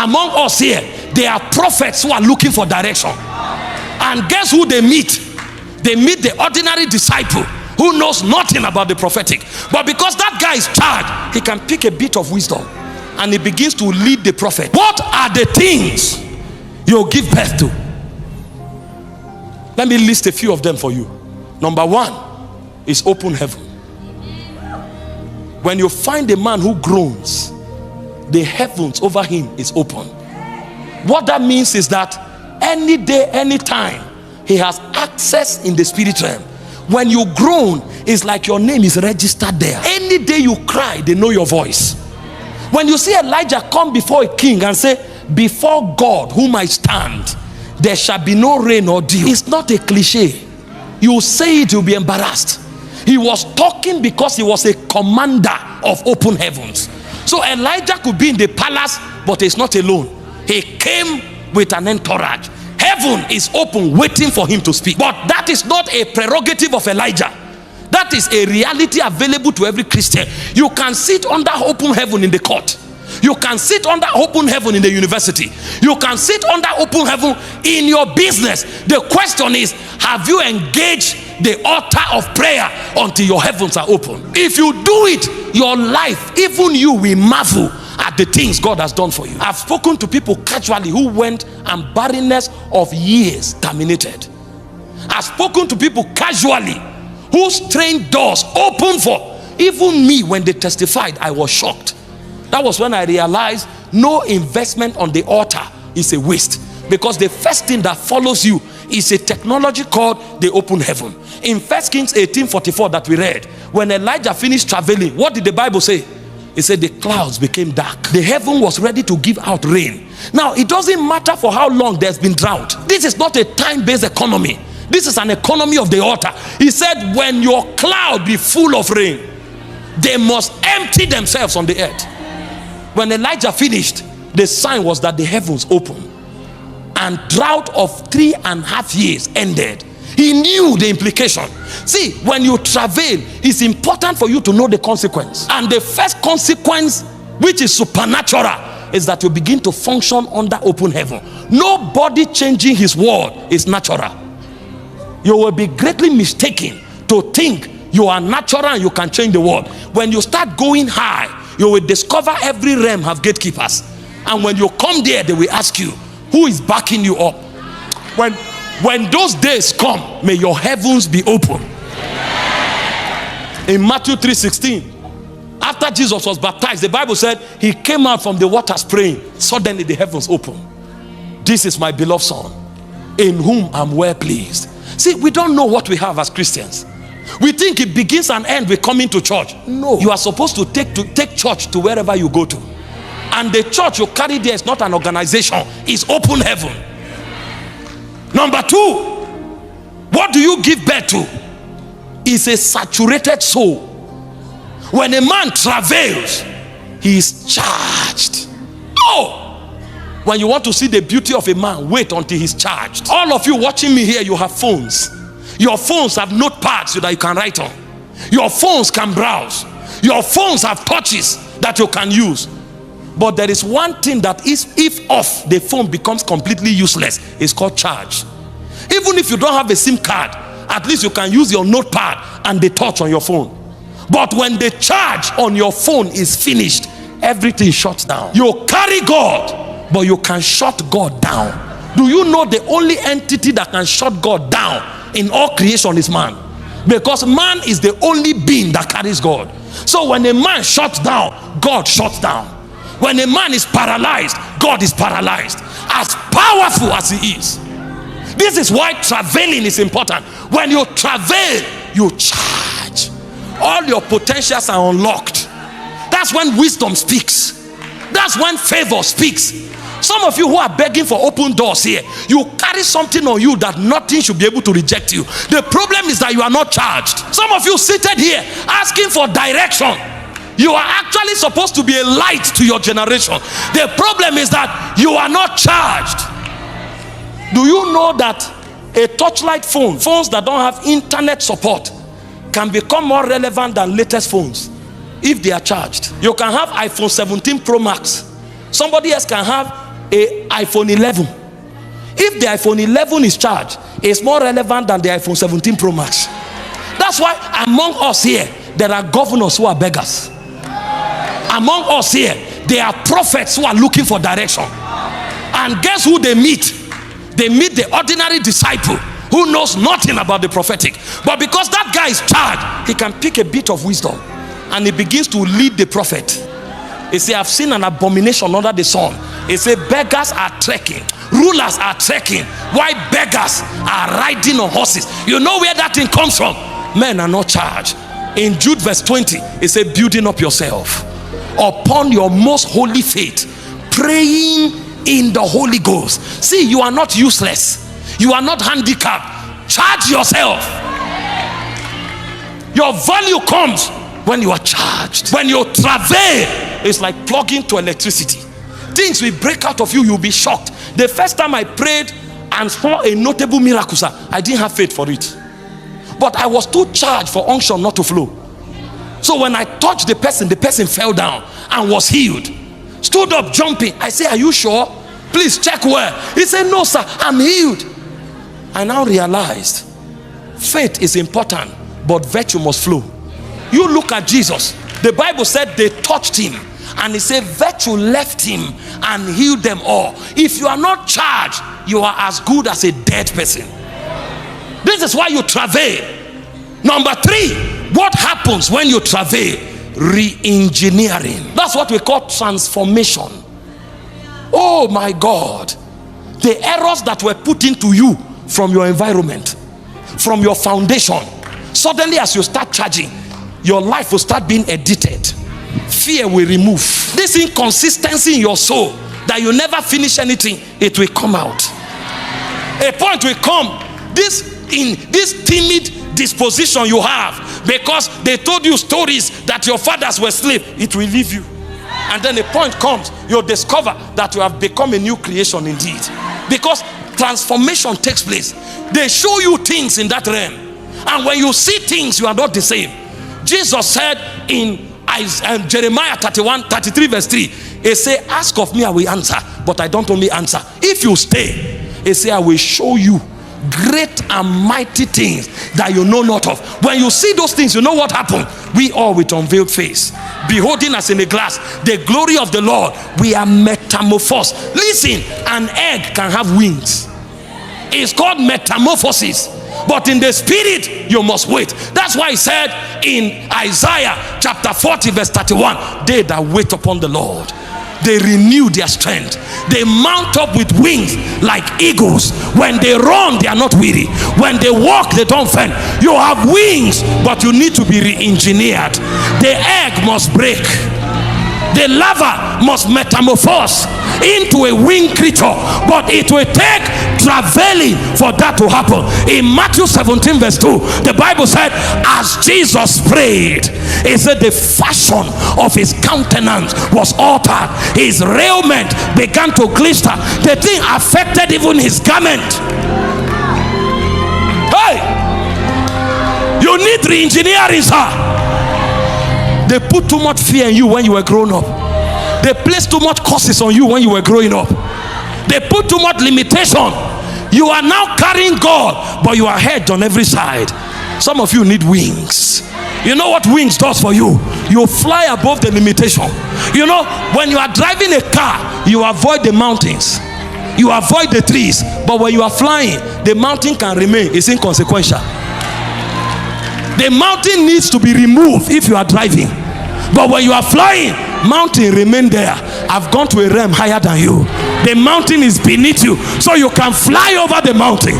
Among us here, there are prophets who are looking for direction. And guess who they meet? They meet the ordinary disciple who knows nothing about the prophetic. But because that guy is charged, he can pick a bit of wisdom and he begins to lead the prophet. What are the things you'll give birth to? Let me list a few of them for you. Number one is open heaven. When you find a man who groans, the heavens over him is open. What that means is that any day, anytime, he has access in the spirit realm. When you groan, it's like your name is registered there. Any day you cry, they know your voice. When you see Elijah come before a king and say, before God whom I stand, there shall be no rain or dew. It's not a cliche. You say it, you'll be embarrassed. He was talking because he was a commander of open heavens. So Elijah could be in the palace, but he's not alone. He came with an entourage. Heaven is open, waiting for him to speak. But that is not a prerogative of Elijah. That is a reality available to every Christian. You can sit under open heaven in the court. You can sit under open heaven in the university. You can sit under open heaven in your business. The question is, have you engaged the altar of prayer until your heavens are open? If you do it, your life, even you will marvel at the things God has done for you. I've spoken to people casually who went and barrenness of years terminated. I've spoken to people casually whose strange doors opened for. Even me, when they testified, I was shocked. That was when I realized no investment on the altar is a waste, because the first thing that follows you is a technology called the open heaven. In 1 Kings 18:44 that we read, when Elijah finished traveling, what did the Bible say? It said the clouds became dark. The heaven was ready to give out rain. Now, it doesn't matter for how long there's been drought. This is not a time-based economy. This is an economy of the altar. He said, when your cloud be full of rain, they must empty themselves on the earth. When Elijah finished, the sign was that the heavens opened and drought of 3.5 years ended. He knew the implication. See, when you travail, it's important for you to know the consequence. And the first consequence, which is supernatural, is that you begin to function under open heaven. Nobody changing his word is natural. You will be greatly mistaken to think you are natural and you can change the world. When you start going high, you will discover every realm have gatekeepers. And when you come there, they will ask you, who is backing you up? When those days come, may your heavens be open. In Matthew 3:16, after Jesus was baptized, the Bible said he came out from the waters praying. Suddenly the heavens opened. This is my beloved son, in whom I'm well pleased. See, we don't know what we have as Christians. We think it begins and ends with coming to church. No, you are supposed to take church to wherever you go to. And the church you carry there is not an organization, it's open heaven. Number two, what do you give birth to? It's a saturated soul. When a man travails, he is charged. Oh, when you want to see the beauty of a man, wait until he's charged. All of you watching me here, you have phones. Your phones have notepads so that you can write on. Your phones can browse. Your phones have touches that you can use. But there is one thing that is, if off, the phone becomes completely useless. It's called charge. Even if you don't have a SIM card, at least you can use your notepad and the touch on your phone. But when the charge on your phone is finished, everything shuts down. You carry God, but you can shut God down. Do you know the only entity that can shut God down in all creation is man? Because man is the only being that carries God. So when a man shuts down, God shuts down. When a man is paralyzed, God is paralyzed. As powerful as he is. This is why travailing is important. When you travail, you charge. All your potentials are unlocked. That's when wisdom speaks. That's when favor speaks. Some of you who are begging for open doors here, you carry something on you that nothing should be able to reject you. The problem is that you are not charged. Some of you seated here asking for direction. You are actually supposed to be a light to your generation. The problem is that you are not charged. Do you know that a touchlight phone, phones that don't have internet support, can become more relevant than latest phones if they are charged? You can have iPhone 17 Pro Max. Somebody else can have a iPhone 11. If the iPhone 11 is charged, it's more relevant than the iPhone 17 Pro Max. That's why among us here, there are governors who are beggars. Among us here, there are prophets who are looking for direction. And guess who they meet? They meet the ordinary disciple who knows nothing about the prophetic. But because that guy is charged, he can pick a bit of wisdom and he begins to lead the prophet. He said, I've seen an abomination under the sun. He said, beggars are trekking, rulers are trekking, while beggars are riding on horses. You know where that thing comes from? Men are not charged. In Jude verse 20, it said, building up yourself upon your most holy faith, praying in the Holy Ghost. See, you are not useless. You are not handicapped. Charge yourself. Your value comes when you are charged. When you travail, it's like plugging to electricity. Things will break out of you. You'll be shocked. The first time I prayed and saw a notable miracle, sir, I didn't have faith for it. But I was too charged for unction not to flow. So when I touched the person fell down and was healed. Stood up jumping. I said, are you sure? Please check where. He said, no sir, I'm healed. I now realized faith is important, but virtue must flow. You look at Jesus. The Bible said they touched him, and he said virtue left him and healed them all. If you are not charged, you are as good as a dead person. This is why you travail. Number 3, what happens when you travail? Re-engineering. That's what we call transformation. Oh my God. The errors that were put into you from your environment, from your foundation, suddenly as you start charging, your life will start being edited. Fear will remove. This inconsistency in your soul that you never finish anything, it will come out. A point will come. This timid disposition you have because they told you stories that your fathers were slaves, it will leave you. And then a point comes, you'll discover that you have become a new creation indeed. Because transformation takes place. They show you things in that realm, and when you see things, you are not the same. Jesus said in Jeremiah 33 verse 3, he said, ask of me, I will answer, but I don't only answer. If you stay, he said, I will show you great and mighty things that you know not of. When you see those things, you know what happened? We all with unveiled face, beholding as in a glass the glory of the Lord, we are metamorphosed. Listen, an egg can have wings. It's called metamorphosis. But in the spirit, you must wait. That's why he said in Isaiah chapter 40 verse 31, they that wait upon the Lord, they renew their strength. They mount up with wings like eagles. When they run, they are not weary. When they walk, they don't faint. You have wings, but you need to be re-engineered. The egg must break. The larva must metamorphose into a winged creature, but it will take travailing for that to happen. In Matthew 17 verse 2, the Bible said, as Jesus prayed, it said the fashion of his countenance was altered. His raiment began to glister. The thing affected even his garment. Hey, you need re-engineering, sir. They put too much fear in you when you were growing up. They placed too much curses on you when you were growing up. They put too much limitation. You are now carrying God, but you are hedged on every side. Some of you need wings. You know what wings does for you? You fly above the limitation. You know, when you are driving a car, you avoid the mountains, you avoid the trees. But when you are flying, the mountain can remain. It's inconsequential. The mountain needs to be removed if you are driving. But when you are flying, mountain remain there. I've gone to a realm higher than you. The mountain is beneath you, so you can fly over the mountain.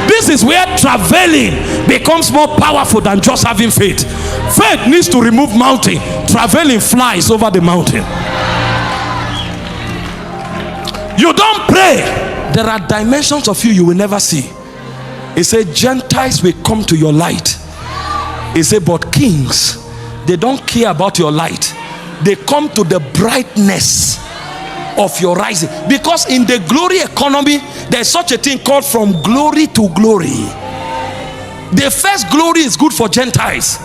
This is where traveling becomes more powerful than just having faith. Faith needs to remove mountain. Traveling flies over the mountain. You don't pray. There are dimensions of you will never see. He said Gentiles will come to your light. He said, but kings, they don't care about your light. They come to the brightness of your rising. Because in the glory economy, there's such a thing called from glory to glory. The first glory is good for Gentiles.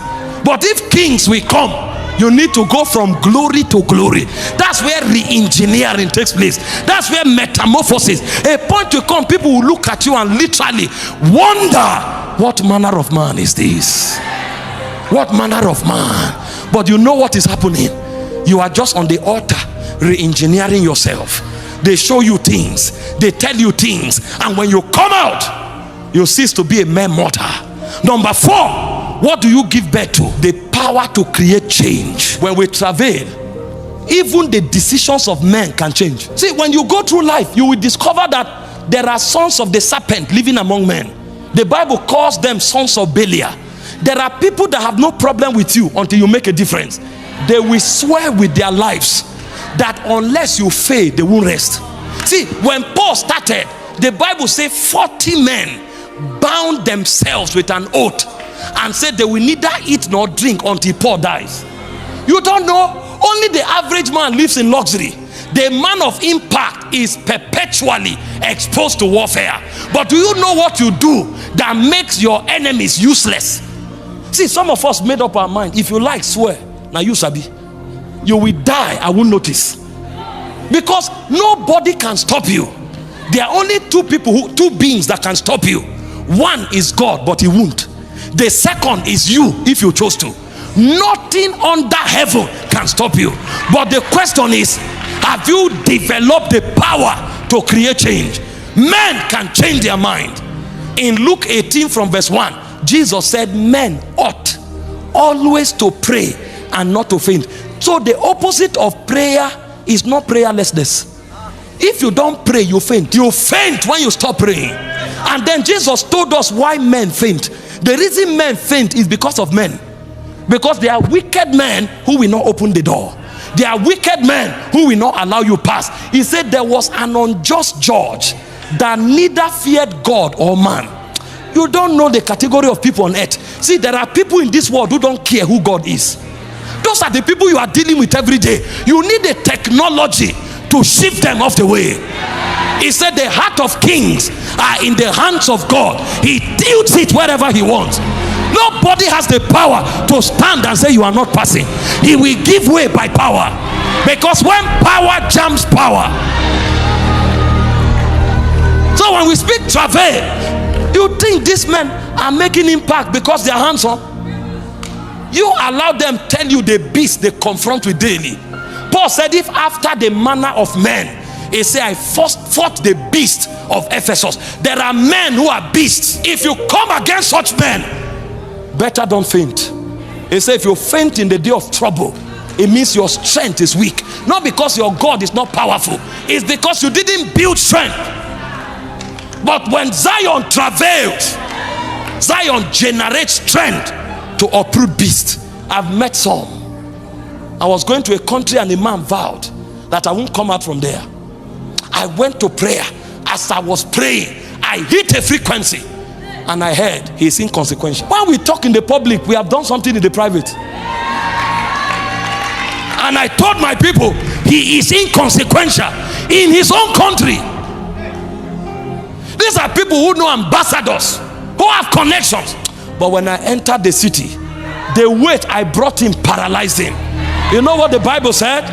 But if kings will come, You need to go from glory to glory. That's where re-engineering takes place. That's where metamorphosis. A point will come, people will look at you and literally wonder, what manner of man is this? What manner of man? But you know what is happening. You are just on the altar re-engineering yourself. They show you things, they tell you things, and when you come out, you cease to be a mere mortal. Number 4, what do you give birth to? The power to create change. When we travail, even the decisions of men can change. See, when you go through life, you will discover that there are sons of the serpent living among men. The Bible calls them sons of Belial. There are people that have no problem with you until you make a difference. They will swear with their lives that unless you fail, they won't rest. See, when Paul started, the Bible says 40 men bound themselves with an oath and said they will neither eat nor drink until Paul dies. You don't know, only the average man lives in luxury. The man of impact is perpetually exposed to warfare. But do you know what you do that makes your enemies useless? See, some of us made up our mind, if you like, swear. Now you sabi, you will die, I won't notice. Because nobody can stop you. There are only two beings that can stop you. One is God, but he won't. The second is you, if you chose to. Nothing under heaven can stop you. But the question is, have you developed the power to create change? Men can change their mind. In Luke 18 from verse 1, Jesus said men ought always to pray and not to faint. So the opposite of prayer is not prayerlessness. If you don't pray, you faint. You faint when you stop praying. And then Jesus told us why men faint. The reason men faint is because of men. Because they are wicked men who will not open the door. They are wicked men who will not allow you pass. He said there was an unjust judge that neither feared God or man. You don't know the category of people on earth. See, there are people in this world who don't care who God is. Those are the people you are dealing with every day. You need a technology to shift them off the way. He said the heart of kings are in the hands of God. He tilts it wherever he wants. Nobody has the power to stand and say you are not passing. He will give way by power. Because when power jams power. So when we speak travail, you think these men are making impact because they are hands-on. You allow them tell you the beast they confront with daily. Paul said, if after the manner of men, he said, I first fought the beast of Ephesus. There are men who are beasts. If you come against such men, better don't faint. He said, if you faint in the day of trouble, it means your strength is weak. Not because your God is not powerful. It's because you didn't build strength. But when Zion travails, Zion generates strength to uproot beasts. I've met some. I was going to a country and a man vowed that I won't come out from there. I went to prayer. As I was praying, I hit a frequency and I heard he's inconsequential. When we talk in the public, we have done something in the private. And I told my people, he is inconsequential in his own country. These are people who know ambassadors, who have connections. But when I entered the city, the weight I brought him paralyzed him. You know what the Bible said?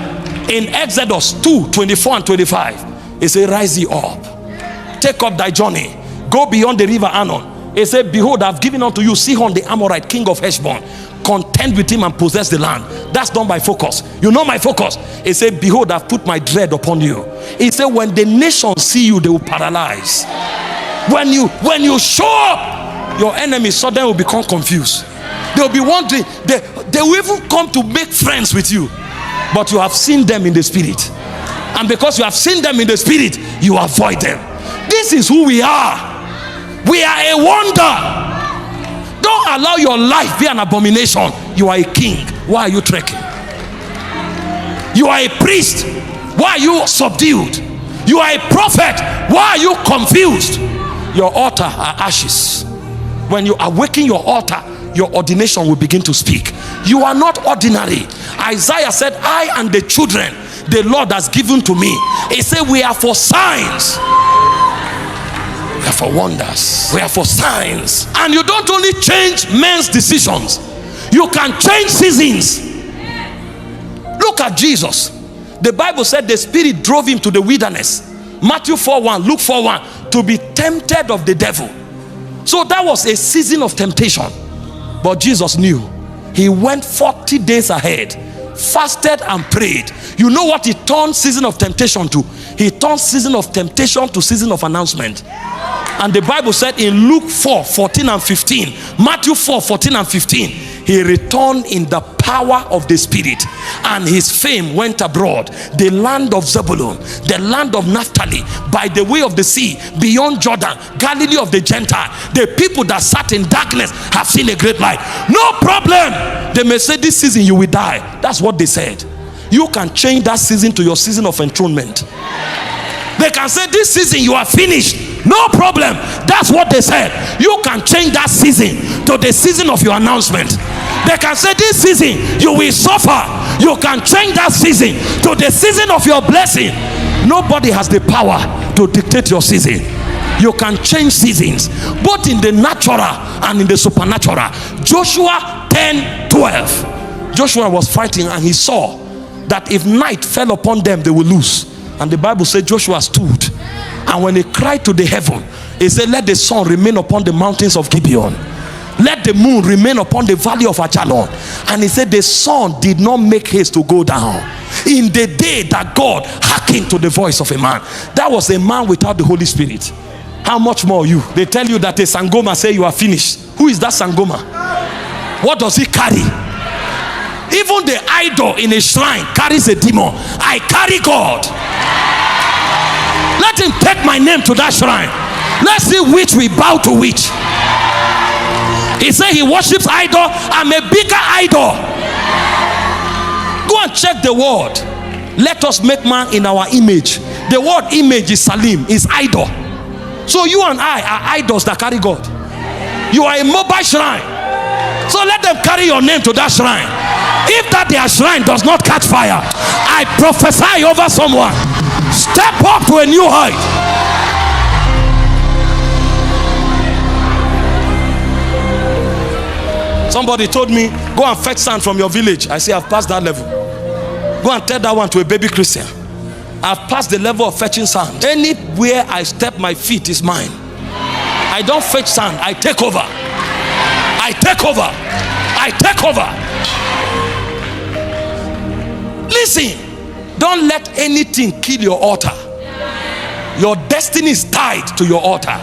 In Exodus 2:24 and 25, it said, rise ye up, take up thy journey, go beyond the river Arnon. It said, behold, I have given unto you Sihon the Amorite, king of Heshbon. Contend with him and possess the land. That's done by focus. You know my focus. It said, behold, I've put my dread upon you. It said, when the nations see you, they will paralyze. When you show up, your enemies suddenly will become confused. They'll be wondering, they will even come to make friends with you. But you have seen them in the spirit. And because you have seen them in the spirit, you avoid them. This is who we are. We are a wonder. Don't allow your life be an abomination. You are a king. Why are you trekking? You are a priest. Why are you subdued? You are a prophet. Why are you confused? Your altar are ashes. When you awaken your altar, your ordination will begin to speak. You are not ordinary. Isaiah said, I and the children the Lord has given to me. He said, we are for signs. We are for wonders. We are for signs. And you don't only change men's decisions, you can change seasons. Look at Jesus. The Bible said the Spirit drove him to the wilderness. Matthew 4:1, Luke 4:1, to be tempted of the devil. So that was a season of temptation. But Jesus knew. He went 40 days ahead, fasted and prayed. You know what he turned season of temptation to? He turned season of temptation to season of announcement. And the Bible said in Luke 4:14 and 15, Matthew 4:14 and 15, he returned in the power of the Spirit, and his fame went abroad. The land of Zebulun, the land of Naphtali, by the way of the sea, beyond Jordan, Galilee of the Gentile. The people that sat in darkness have seen a great light. No problem. They may say this season you will die. That's what they said. You can change that season to your season of enthronement. They can say this season you are finished. No problem. That's what they said. You can change that season to the season of your announcement. They can say this season you will suffer. You can change that season to the season of your blessing. Nobody has the power to dictate your season. You can change seasons, both in the natural and in the supernatural. Joshua 10:12. Joshua was fighting and he saw that if night fell upon them, they will lose. And the Bible said Joshua stood, and when he cried to the heaven, he said, let the sun remain upon the mountains of Gibeon, let the moon remain upon the valley of Ajalon. And he said the sun did not make haste to go down in the day that God hearkened to the voice of a man. That was a man without the Holy Spirit. How much more you? They tell you that a Sangoma say you are finished. Who is that Sangoma? What does he carry? Even the idol in a shrine carries a demon. I carry God. Let him take my name to that shrine. Let's see which we bow to which. He said he worships idol. I'm a bigger idol. Go and check the word. Let us make man in our image. The word image is Salim, is idol. So you and I are idols that carry God. You are a mobile shrine. So let them carry your name to that shrine. If that their shrine does not catch fire, I prophesy over someone. Step up to a new height. Somebody told me, go and fetch sand from your village. I say, I've passed that level. Go and tell that one to a baby Christian. I've passed the level of fetching sand. Anywhere I step my feet is mine. I don't fetch sand, I take over. I take over. I take over. Listen, don't let anything kill your altar. Your destiny is tied to your altar.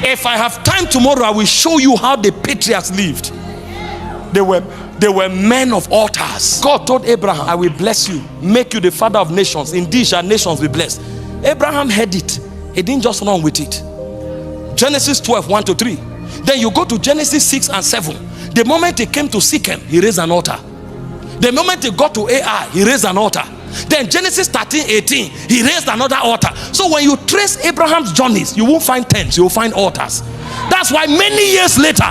If I have time tomorrow, I will show you how the patriarchs lived. They were men of altars. God told Abraham, I will bless you, make you the father of nations. Indeed shall nations be blessed. Abraham heard it. He didn't just run with it. Genesis 12:1-3. Then you go to Genesis 6 and 7. The moment he came to Shechem, he raised an altar. The moment he got to Ai, he raised an altar. Then Genesis 13:18, he raised another altar. So when you trace Abraham's journeys, you won't find tents, you will find altars. That's why many years later,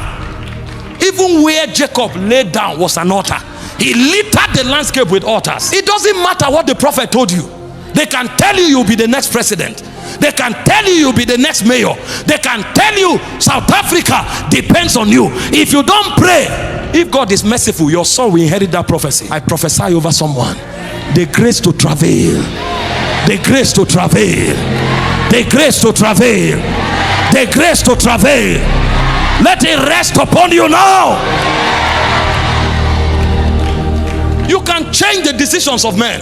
even where Jacob laid down was an altar. He littered the landscape with altars. It doesn't matter what the prophet told you. They can tell you you'll be the next president. They can tell you you'll be the next mayor. They can tell you South Africa depends on you. If you don't pray, if God is merciful, your son will inherit that prophecy. I prophesy over someone. The grace to travail. The grace to travail. The grace to travail. The grace to travail. Let it rest upon you now. You can change the decisions of men.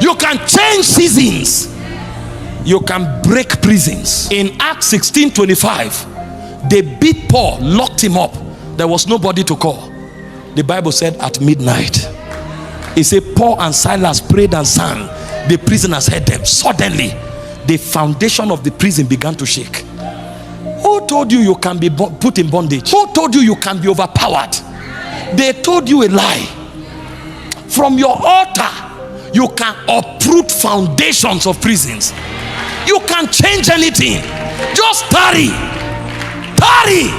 You can change seasons. You can break prisons. In Acts 16:25, they beat Paul, locked him up. There was nobody to call. The Bible said at midnight, it said Paul and Silas prayed and sang. The prisoners heard them. Suddenly, the foundation of the prison began to shake. Who told you you can be put in bondage? Who told you you can be overpowered? They told you a lie. From your altar, you can uproot foundations of prisons. You can't change anything. Just tarry. Tarry.